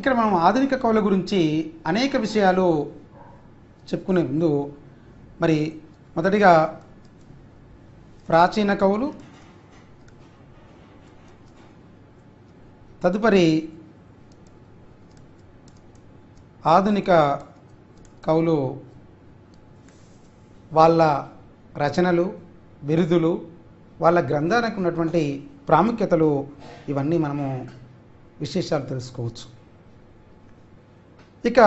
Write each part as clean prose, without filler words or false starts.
ఇక్కడ మనం ఆధునిక కవుల గురించి అనేక విషయాలు చెప్పుకునే ముందు మరి మొదటిగా ప్రాచీన కవులు, తదుపరి ఆధునిక కవులు, వాళ్ళ రచనలు, బిరుదులు, వాళ్ళ గ్రంథానికి ఉన్నటువంటి ప్రాముఖ్యతలు, ఇవన్నీ మనము విశేషాలు తెలుసుకోవచ్చు. ఇక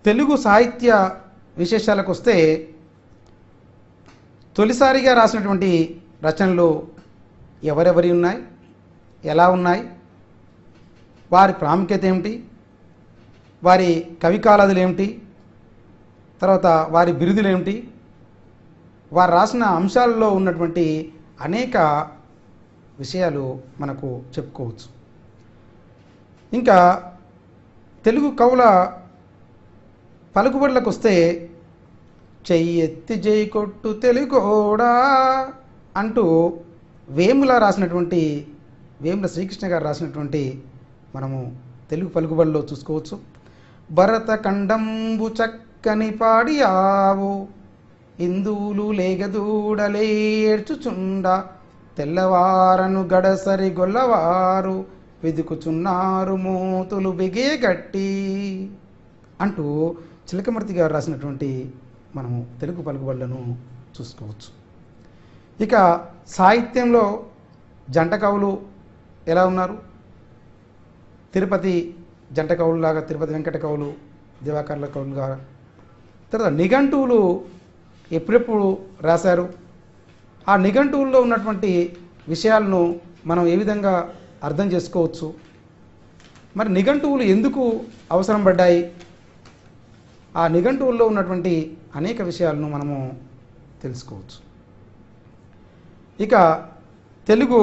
తెలుగు సాహిత్య విశేషాలకు వస్తే తొలిసారిగా రాసినటువంటి రచనలు ఎవరెవరి ఉన్నాయి, ఎలా ఉన్నాయి, వారి ప్రాముఖ్యత ఏమిటి, వారి కవికాలాదులు ఏమిటి, తర్వాత వారి బిరుదులు ఏమిటి, వారు రాసిన అంశాలలో ఉన్నటువంటి అనేక విషయాలు మనకు చెప్పుకోవచ్చు. ఇంకా తెలుగు కవుల పలుకుబడులకు వస్తే చెయ్యెత్తి జై కొట్టు తెలుగోడా అంటూ వేముల శ్రీకృష్ణ గారు రాసినటువంటి మనము తెలుగు పలుకుబడిలో చూసుకోవచ్చు. భరత ఖండంబు చక్కని పాడియావు, హిందువులు లేగదూడలేర్చుచుండ, తెల్లవారను గడసరి గొల్లవారు వెదుకుచున్నారు మూతులు బిగేగట్టి అంటూ చిలకమర్తి గారు రాసినటువంటి మనము తెలుగు పలుకుబడులను చూసుకోవచ్చు. ఇక సాహిత్యంలో జంట కవులు ఎలా ఉన్నారు? తిరుపతి జంట కవులులాగా తిరుపతి వెంకట కవులు, దివాకర్ల కవులుగా. తర్వాత నిఘంటువులు ఎప్పుడెప్పుడు రాశారు? ఆ నిఘంటువుల్లో ఉన్నటువంటి విషయాలను మనం ఏ విధంగా అర్థం చేసుకోవచ్చు? మరి నిఘంటువులు ఎందుకు అవసరం పడ్డాయి? ఆ నిఘంటువుల్లో ఉన్నటువంటి అనేక విషయాలను మనము తెలుసుకోవచ్చు. ఇక తెలుగు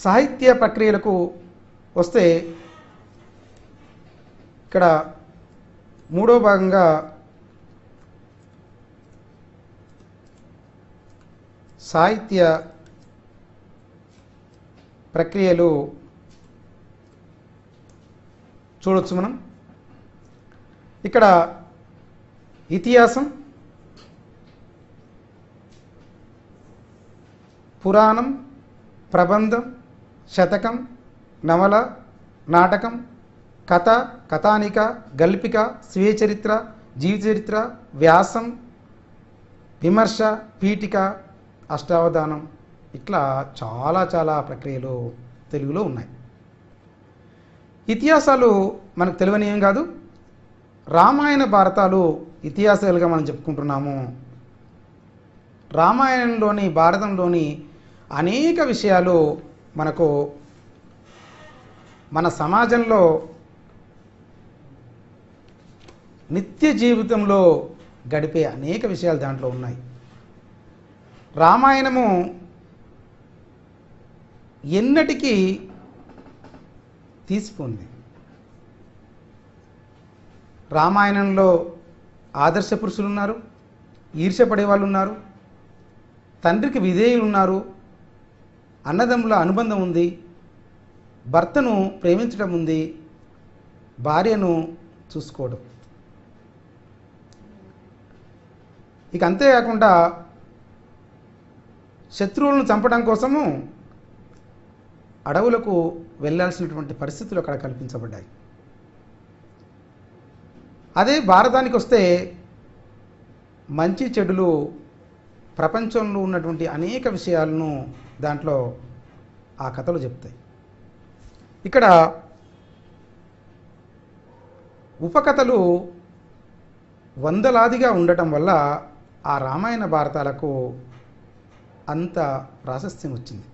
సాహిత్య ప్రక్రియలకు వస్తే ఇక్కడ మూడో భాగంగా సాహిత్య ప్రక్రియలు చూడొచ్చు మనం. ఇక్కడ ఇతిహాసం, పురాణం, ప్రబంధం, శతకం, నవల, నాటకం, కథ, కథానిక, గల్పిక, స్వీయ చరిత్ర, జీవిత చరిత్ర, వ్యాసం, విమర్శ, పీఠిక, అష్టావధానం, ఇట్లా చాలా ప్రక్రియలు తెలుగులో ఉన్నాయి. ఇతిహాసాలు మనకు తెలియని ఏం కాదు. రామాయణ భారతాలు ఇతిహాసాలుగా మనం చెప్పుకుంటున్నాము. రామాయణంలోని, భారతంలోని అనేక విషయాలు మనకు మన సమాజంలో నిత్య జీవితంలో గడిపే అనేక విషయాలు దాంట్లో ఉన్నాయి. రామాయణము ఎన్నటికీ తీసిపోయింది. రామాయణంలో ఆదర్శ పురుషులు ఉన్నారు, ఈర్ష్యపడే వాళ్ళు ఉన్నారు, తండ్రికి విధేయులు ఉన్నారు, అన్నదమ్ముల అనుబంధం ఉంది, భర్తను ప్రేమించడం ఉంది, భార్యను చూసుకోవడం. ఇక అంతేకాకుండా శత్రువులను చంపడం కోసము అడవులకు వెళ్ళాల్సినటువంటి పరిస్థితులు అక్కడ కల్పించబడ్డాయి. అదే భారతానికి వస్తే మంచి చెడులు, ప్రపంచంలో ఉన్నటువంటి అనేక విషయాలను దాంట్లో ఆ కథలు చెప్తాయి. ఇక్కడ ఉపకథలు వందలాదిగా ఉండటం వల్ల ఆ రామాయణ భారతాలకు అంత ప్రాశస్త్యం వచ్చింది.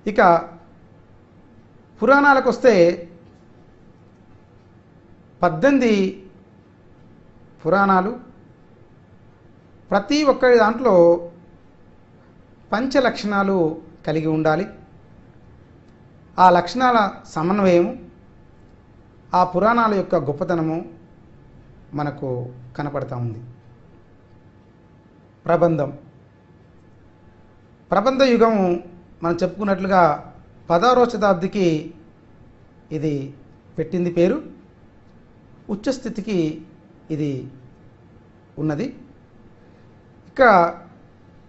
ఇక పురాణాలకు వస్తే 18 పురాణాలు, ప్రతి ఒక్కరి దాంట్లో పంచలక్షణాలు కలిగి ఉండాలి. ఆ లక్షణాల సమన్వయము, ఆ పురాణాల యొక్క గొప్పతనము మనకు కనపడతా ఉంది. ప్రబంధ యుగము మనం చెప్పుకున్నట్లుగా 16వ శతాబ్దికి ఇది పెట్టింది పేరు. ఉచ్చస్థితికి ఇది ఉన్నది.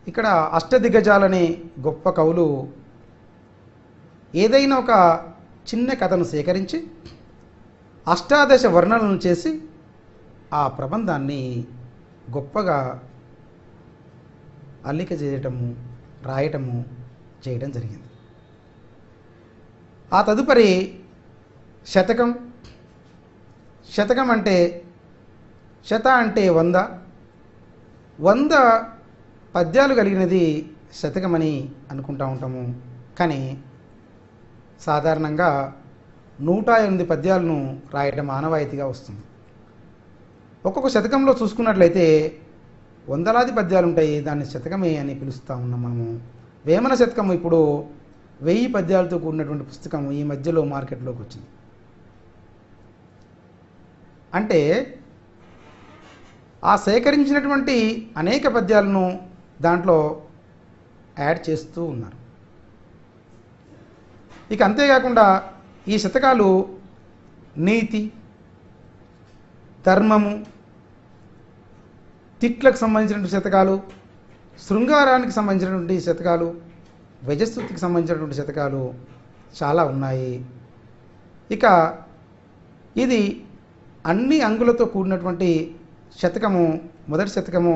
ఇక్కడ అష్టదిగ్గజాలని గొప్ప కవులు ఏదైనా ఒక చిన్న కథను సేకరించి అష్టాదశ వర్ణనలను చేసి ఆ ప్రబంధాన్ని గొప్పగా అల్లిక చేయటము, రాయటము చేయడం జరిగింది. ఆ తదుపరి శతకం. శతకం అంటే శత అంటే 100. 100 పద్యాలు కలిగినది శతకమని అనుకుంటూ ఉంటాము. కానీ సాధారణంగా 108 పద్యాలను రాయటం ఆనవాయితీగా వస్తుంది. ఒక్కొక్క శతకంలో చూసుకున్నట్లయితే వందలాది పద్యాలు ఉంటాయి. దాన్ని శతకమే అని పిలుస్తూ ఉన్నాం మనము. వేమన శతకము ఇప్పుడు 1000 పద్యాలతో కూడినటువంటి పుస్తకం ఈ మధ్యలో మార్కెట్లోకి వచ్చింది. అంటే ఆ సేకరించినటువంటి అనేక పద్యాలను దాంట్లో యాడ్ చేస్తూ ఉన్నారు. ఇక అంతేకాకుండా ఈ శతకాలు నీతి, ధర్మము, తిట్లకు సంబంధించినటువంటి శతకాలు, శృంగారానికి సంబంధించినటువంటి శతకాలు, వ్యజస్థుతికి సంబంధించినటువంటి శతకాలు చాలా ఉన్నాయి. ఇక ఇది అన్ని అంగులతో కూడినటువంటి శతకము. మొదటి శతకము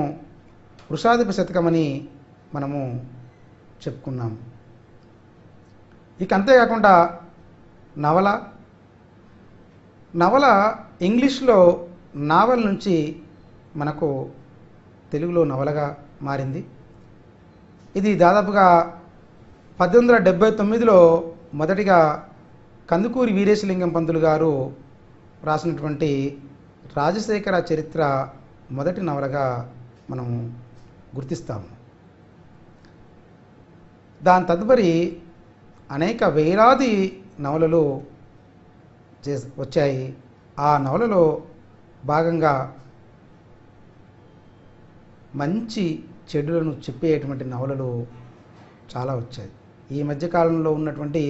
వృషాధిప శతకమని మనము చెప్పుకున్నాము. ఇక అంతేకాకుండా నవల ఇంగ్లీష్లో నావల్ నుంచి మనకు తెలుగులో నవలగా మారింది. ఇది దాదాపుగా 1879లో మొదటిగా కందుకూరి వీరేశలింగం పంతులు గారు రాసినటువంటి రాజశేఖర చరిత్ర మొదటి నవలగా మనం గుర్తిస్తాము. దాని తదుపరి అనేక వేలాది నవలలు వచ్చాయి. ఆ నవలలో భాగంగా మంచి చెడులను చెప్పేటువంటి నవలలు చాలా వచ్చాయి. ఈ మధ్యకాలంలో ఉన్నటువంటి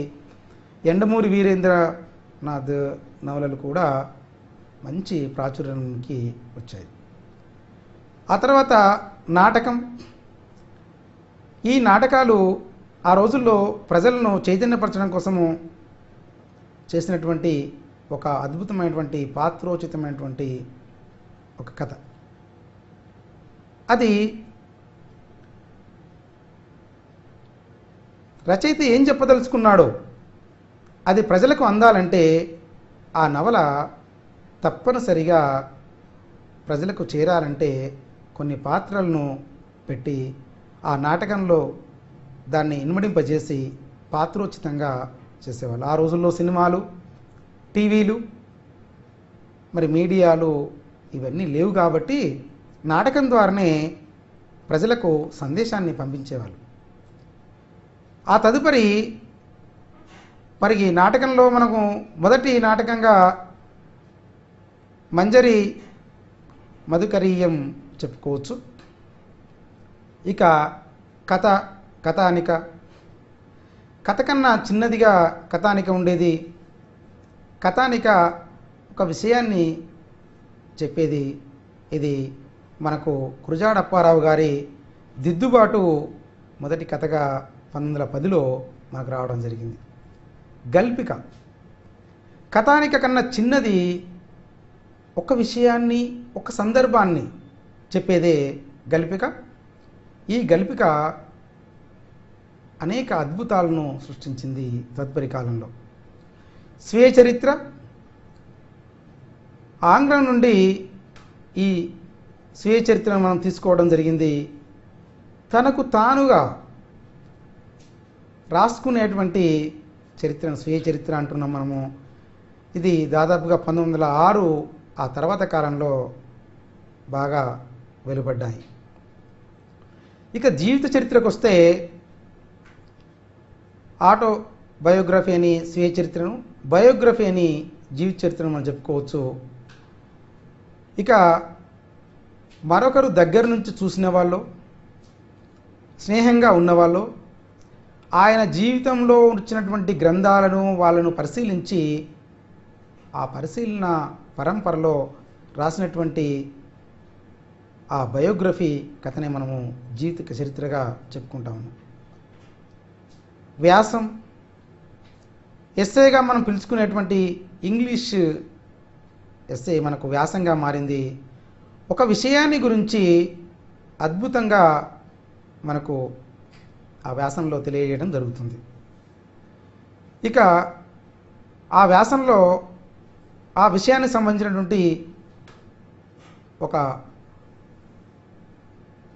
యండమూరి వీరేంద్రనాథ్ నవలలు కూడా మంచి ప్రాచుర్యానికి వచ్చాయి. ఆ తర్వాత నాటకం. ఈ నాటకాలు ఆ రోజుల్లో ప్రజలను చైతన్యపరచడం కోసము చేసినటువంటి ఒక అద్భుతమైనటువంటి పాత్రోచితమైనటువంటి ఒక కథ. అది రచయిత ఏం చెప్పదలుచుకున్నాడో అది ప్రజలకు అందాలంటే ఆ నవల తప్పనిసరిగా ప్రజలకు చేరాలంటే కొన్ని పాత్రలను పెట్టి ఆ నాటకంలో దాన్ని ఇన్మడింపజేసి పాత్రోచితంగా చేసేవాళ్ళు. ఆ రోజుల్లో సినిమాలు, టీవీలు, మరి మీడియాలు ఇవన్నీ లేవు కాబట్టి నాటకం ద్వారానే ప్రజలకు సందేశాన్ని పంపించేవాళ్ళు. ఆ తదుపరి మరి ఈ నాటకంలో మనకు మొదటి నాటకంగా మంజరి మధుకరీయం చెప్పుకోవచ్చు. ఇక కథానిక. కథ కన్నా చిన్నదిగా కథానిక ఉండేది. కథానిక ఒక విషయాన్ని చెప్పేది. ఇది మనకు గురజాడ అప్పారావు గారి దిద్దుబాటు మొదటి కథగా 1910లో మనకు రావడం జరిగింది. గల్పిక. కథానిక కన్నా చిన్నది, ఒక విషయాన్ని ఒక సందర్భాన్ని చెప్పేదే గల్పిక. ఈ గల్పిక అనేక అద్భుతాలను సృష్టించింది తదుపరి కాలంలో. స్వీయ చరిత్ర. ఆంగ్లం నుండి ఈ స్వీయ చరిత్రను మనం తీసుకోవడం జరిగింది. తనకు తానుగా రాసుకునేటువంటి చరిత్రను స్వీయ చరిత్ర అంటున్నాం మనము. ఇది దాదాపుగా 1906 ఆ తర్వాత కాలంలో బాగా వెలువడ్డాయి. ఇక జీవిత చరిత్రకు వస్తే ఆటో బయోగ్రఫీ అని స్వీయ చరిత్రను, బయోగ్రఫీ అని జీవిత చరిత్రను మనం చెప్పుకోవచ్చు. ఇక మరొకరు దగ్గర నుంచి చూసిన వాళ్ళు, స్నేహంగా ఉన్నవాళ్ళు, ఆయన జీవితంలో వచ్చినటువంటి గ్రంథాలను వాళ్ళను పరిశీలించి ఆ పరిశీలన పరంపరలో రాసినటువంటి ఆ బయోగ్రఫీ కథనే మనము జీవిత చరిత్రగా చెప్పుకుంటాము. వ్యాసం, ఎస్సేగా మనం పిలుచుకునేటువంటి ఇంగ్లీష్ ఎస్సే మనకు వ్యాసంగా మారింది. ఒక విషయాన్ని గురించి అద్భుతంగా మనకు ఆ వ్యాసంలో తెలియజేయడం జరుగుతుంది. ఇక ఆ వ్యాసంలో ఆ విషయానికి సంబంధించినటువంటి ఒక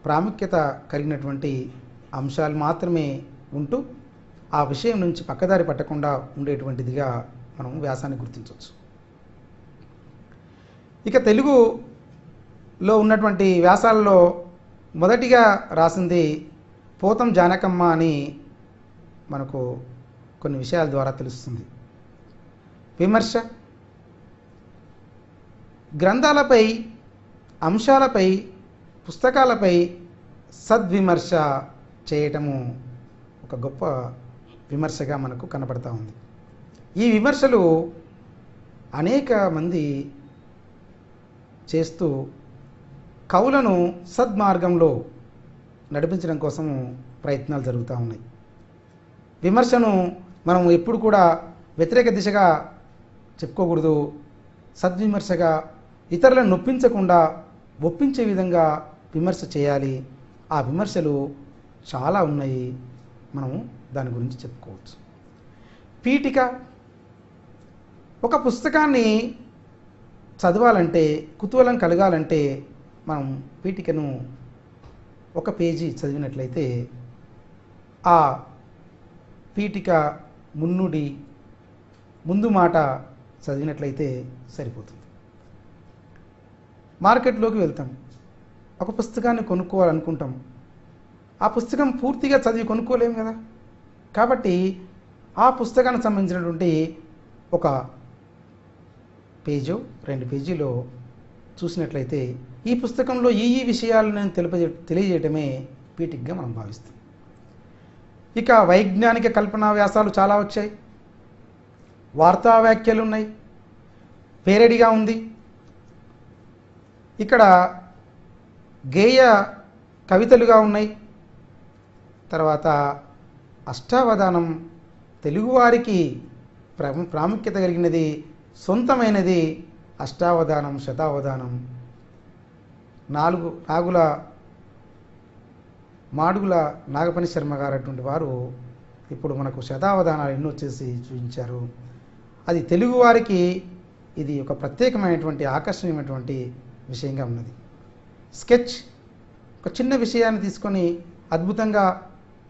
ప్రాముఖ్యత కలిగినటువంటి అంశాలు మాత్రమే ఉంటూ ఆ విషయం నుంచి పక్కదారి పట్టకుండా ఉండేటువంటిదిగా మనం వ్యాసాన్ని గుర్తించవచ్చు. ఇక తెలుగులో ఉన్నటువంటి వ్యాసాలలో మొదటిగా రాసింది పోతం జానకమ్మ అని మనకు కొన్ని విషయాల ద్వారా తెలుస్తుంది. విమర్శ, గ్రంథాలపై, అంశాలపై, పుస్తకాలపై సద్విమర్శ చేయటము ఒక గొప్ప విమర్శగా మనకు కనబడతా ఉంది. ఈ విమర్శలు అనేక మంది చేస్తూ కవులను సద్మార్గంలో నడిపించడం కోసము ప్రయత్నాలు జరుగుతూ ఉన్నాయి. విమర్శను మనం ఎప్పుడు కూడా వ్యతిరేక దిశగా చెప్పుకోకూడదు. సద్విమర్శగా ఇతరులను నొప్పించకుండా ఒప్పించే విధంగా విమర్శ చేయాలి. ఆ విమర్శలు చాలా ఉన్నాయి, మనము దాని గురించి చెప్పుకోవచ్చు. పీఠిక, ఒక పుస్తకాన్ని చదవాలంటే, కుతూహలం కలగాలంటే మనం పీఠికను ఒక పేజీ చదివినట్లయితే ఆ పీఠిక మున్నుడి ముందు మాట చదివినట్లయితే సరిపోతుంది. మార్కెట్లోకి వెళ్తాం, ఒక పుస్తకాన్ని కొనుక్కోవాలనుకుంటాం. ఆ పుస్తకం పూర్తిగా చదివి కొనుక్కోలేము కదా. కాబట్టి ఆ పుస్తకానికి సంబంధించినటువంటి ఒక పేజో 2 పేజీలో చూసినట్లయితే ఈ పుస్తకంలో ఈ విషయాలను తెలియజేయటమే పీఠికగా మనం భావిస్తాం. ఇక వైజ్ఞానిక కల్పనా వ్యాసాలు చాలా వచ్చాయి, వార్తా వ్యాఖ్యలు ఉన్నాయి, పేరడిగా ఉంది. ఇక్కడ గేయ కవితలుగా ఉన్నాయి. తర్వాత అష్టావధానం, తెలుగువారికి ప్రాముఖ్యత కలిగినది, సొంతమైనది అష్టావధానం, శతావధానం. 4 నాగుల మాడుగుల నాగపని శర్మ గారు అటువంటి వారు ఇప్పుడు మనకు శతావధానాలు ఎన్నో చేసి చూపించారు. అది తెలుగువారికి ఇది ఒక ప్రత్యేకమైనటువంటి ఆకర్షణీయమైనటువంటి విషయంగా ఉన్నది. స్కెచ్, ఒక చిన్న విషయాన్ని తీసుకొని అద్భుతంగా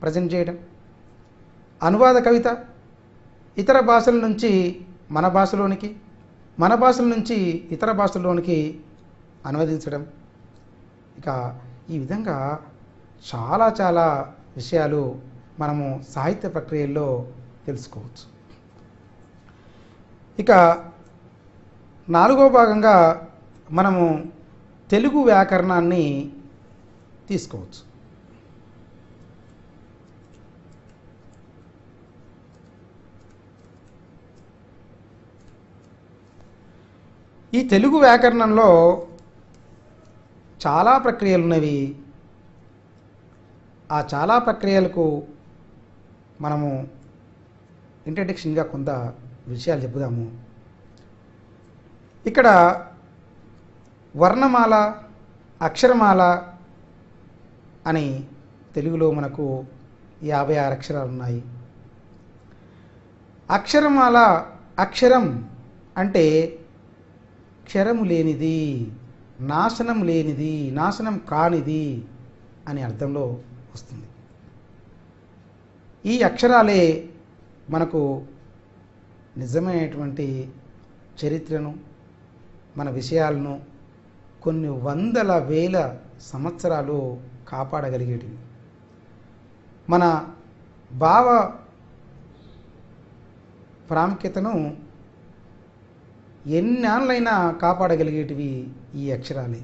ప్రజెంట్ చేయడం. అనువాద కవిత, ఇతర భాషల నుంచి మన భాషలోనికి, మన భాషల నుంచి ఇతర భాషల్లోనికి అనువదించడం. ఇక ఈ విధంగా చాలా చాలా విషయాలు మనము సాహిత్య ప్రక్రియల్లో తెలుసుకోవచ్చు. ఇక 4వ భాగంగా మనము తెలుగు వ్యాకరణాన్ని తీసుకోవచ్చు. ఈ తెలుగు వ్యాకరణంలో చాలా ప్రక్రియలు ఉన్నవి. ఆ చాలా ప్రక్రియలకు మనము ఇంట్రడక్షన్గా కొంత విషయాలు చెప్పుదాము. ఇక్కడ వర్ణమాల, అక్షరమాల అని తెలుగులో మనకు 56 అక్షరాలు ఉన్నాయి. అక్షరమాల, అక్షరం అంటే క్షరము లేనిది, నాశనం లేనిది, నాశనం కానిది అనే అర్థంలో వస్తుంది. ఈ అక్షరాలే మనకు నిజమైనటువంటి చరిత్రను, మన విషయాలను కొన్ని వందల వేల సంవత్సరాలు కాపాడగలిగేటివి. మన భావ ప్రాముఖ్యతను ఎన్నాళ్ళైనా కాపాడగలిగేటివి ఈ అక్షరాలే.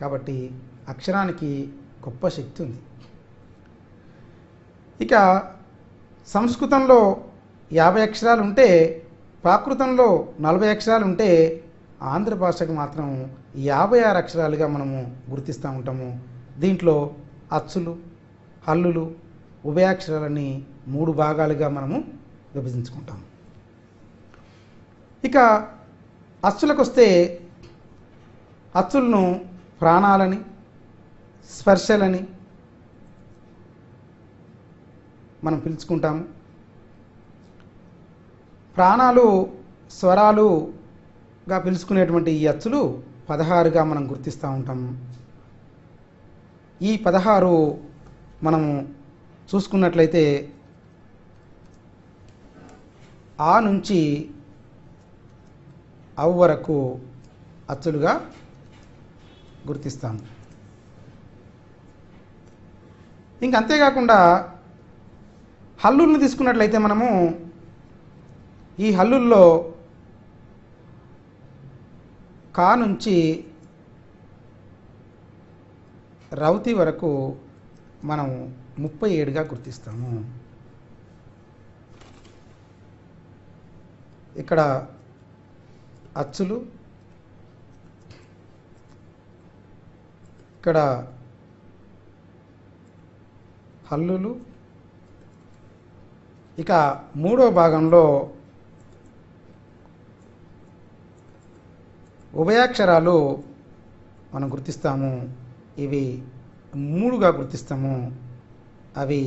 కాబట్టి అక్షరానికి గొప్ప శక్తి ఉంది. ఇక సంస్కృతంలో 50 అక్షరాలు ఉంటే ప్రాకృతంలో 40 అక్షరాలు ఉంటే ఆంధ్ర భాషకు మాత్రం 56 అక్షరాలుగా మనము గుర్తిస్తూ ఉంటాము. దీంట్లో అచ్చులు, హల్లులు, ఉభయాక్షరాలని 3 భాగాలుగా మనము విభజించుకుంటాం. ఇక అచ్చులకు వస్తే అచ్చులను ప్రాణాలని, స్పర్శలని మనం పిలుచుకుంటాము. ప్రాణాలు, స్వరాలుగా పిలుచుకునేటువంటి ఈ అచ్చులు 16గా మనం గుర్తిస్తూ ఉంటాము. ఈ 16 మనము చూసుకున్నట్లయితే ఆ నుంచి అవ్ వరకు అచ్చులుగా గుర్తిస్తాము. ఇంక అంతేకాకుండా హల్లుల్ని తీసుకున్నట్లయితే మనము ఈ హల్లుల్లో కా నుంచి రౌతి వరకు మనం 37గా గుర్తిస్తాము. ఇక్కడ అచ్చులు, ఇక్కడ హల్లులు, ఇక 3వ భాగంలో ఉభయాక్షరాలు మనం గుర్తిస్తాము. ఇవి 3గా గుర్తిస్తాము. అవి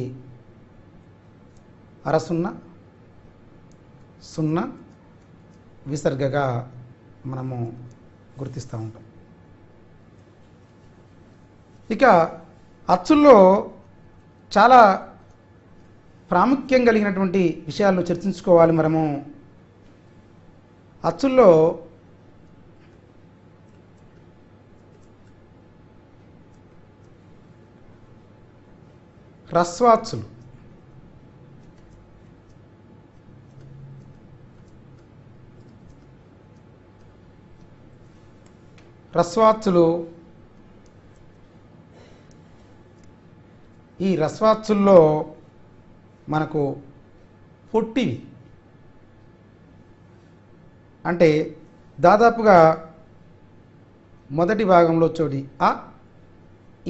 అరసున్న, సున్న, విసర్గగా మనము గుర్తిస్తూ ఉంటాం. ఇక అచ్చుల్లో చాలా ప్రాముఖ్యం కలిగినటువంటి విషయాలను చర్చించుకోవాలి. మనము అచ్చుల్లో హ్రస్వాచ్చులు, హ్రస్వాచ్చులు ఈ హ్రస్వాచ్చుల్లో మనకు పొట్టివి అంటే దాదాపుగా మొదటి భాగంలో చోడి అ,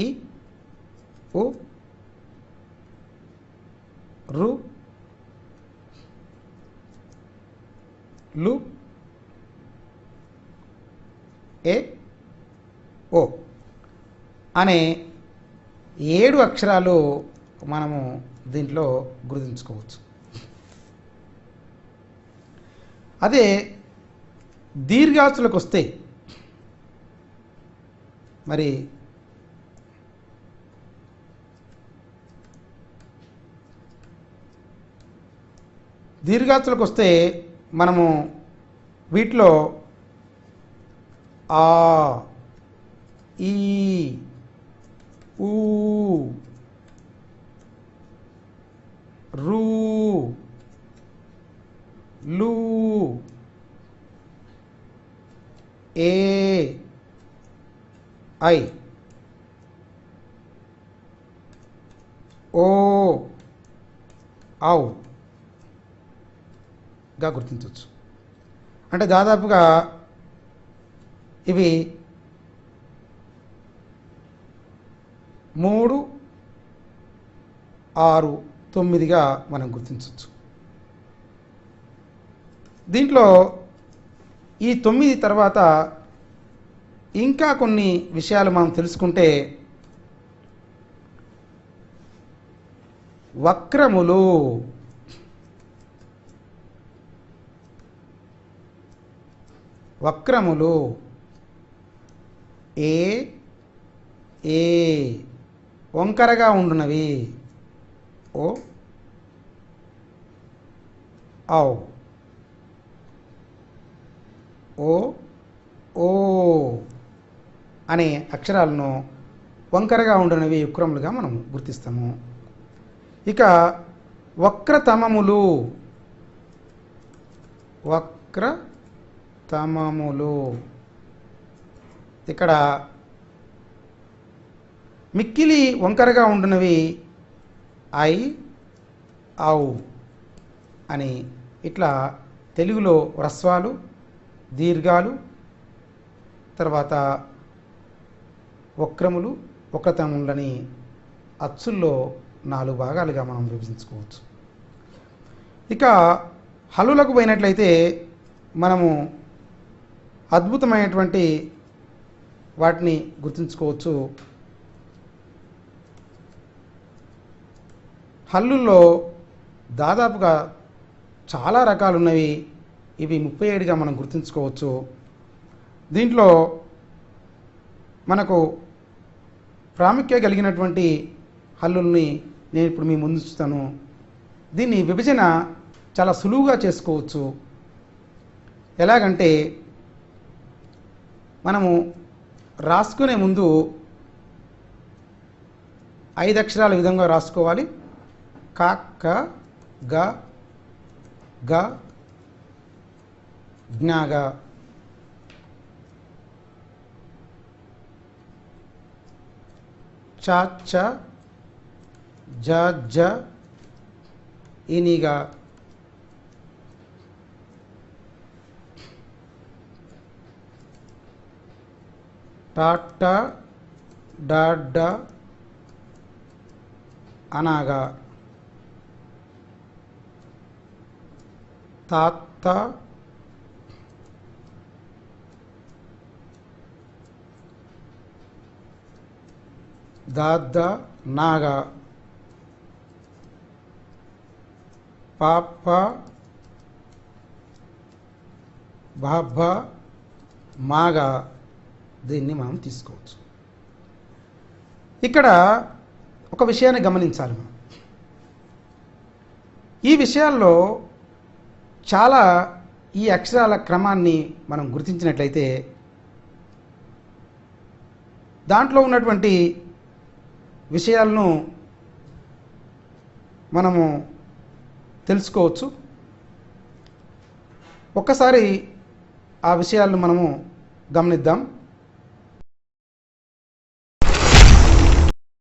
ఇ, ఉ, రు, లు, ఏ, ఓ అనే 7 అక్షరాలు మనము దీంట్లో గుర్తుంచుకోవచ్చు. అదే దీర్ఘాచులకు వస్తే మరి దీర్ఘాచులకు వస్తే మనము వీటిలో ఆ, ఈ, ఊ, రు, లు, ఏ, ఐ, ఓ, ఔ గా గుర్తించవచ్చు. అంటే దాదాపుగా ఇవి 3, 6, 9గా మనం గుర్తించవచ్చు. దీంట్లో ఈ 9 తర్వాత ఇంకా కొన్ని విషయాలు మనం తెలుసుకుంటే వక్రములు, వక్రములు ఏ, ఏ వంకరగా ఉండునవి ఓ, ఔ, ఓ, ఓ అనే అక్షరాలను వంకరగా ఉండునవి వక్రములుగా మనం గుర్తిస్తాము. ఇక వక్రతమములు, వక్రతమములు ఇక్కడ మిక్కిలి వంకరగా ఉండునవి ఐ, ఔ అని ఇట్లా తెలుగులో హ్రస్వాలు, దీర్ఘాలు, తర్వాత వక్రములు, వక్రతములని అచ్చుల్లో 4 భాగాలుగా మనం విభజించుకోవచ్చు. ఇక హల్లులకు పోయినట్లయితే మనము అద్భుతమైనటువంటి వాటిని గుర్తుంచుకోవచ్చు. హల్లుల్లో దాదాపుగా చాలా రకాలు ఉన్నవి. ఇవి 37గా మనం గుర్తుంచుకోవచ్చు. దీంట్లో మనకు ప్రాముఖ్యత కలిగినటువంటి హల్లుల్ని నేను ఇప్పుడు మీ ముందు ఉంచుతాను. దీన్ని విభజన చాలా సులువుగా చేసుకోవచ్చు. ఎలాగంటే మనము రాసుకునే ముందు 5 అక్షరాల విధంగా రాసుకోవాలి. క, ఖ, గ, గ, జ్ఞ, గ. చ, చ, జ, జ, ఇనిగా. ట, ట, డ, డ, అనగా. త, త, ద, ద, నాగా. ప, ప, భ, భ, మాగా. దీన్ని మనం తీసుకోవచ్చు. ఇక్కడ ఒక విషయాన్ని గమనించాలి మనం. ఈ విషయాల్లో చాలా ఈ అక్షరాల క్రమాన్ని మనం గుర్తించినట్లయితే దాంట్లో ఉన్నటువంటి విషయాలను మనము తెలుసుకోవచ్చు. ఒక్కసారి ఆ విషయాలను మనము గమనిద్దాం.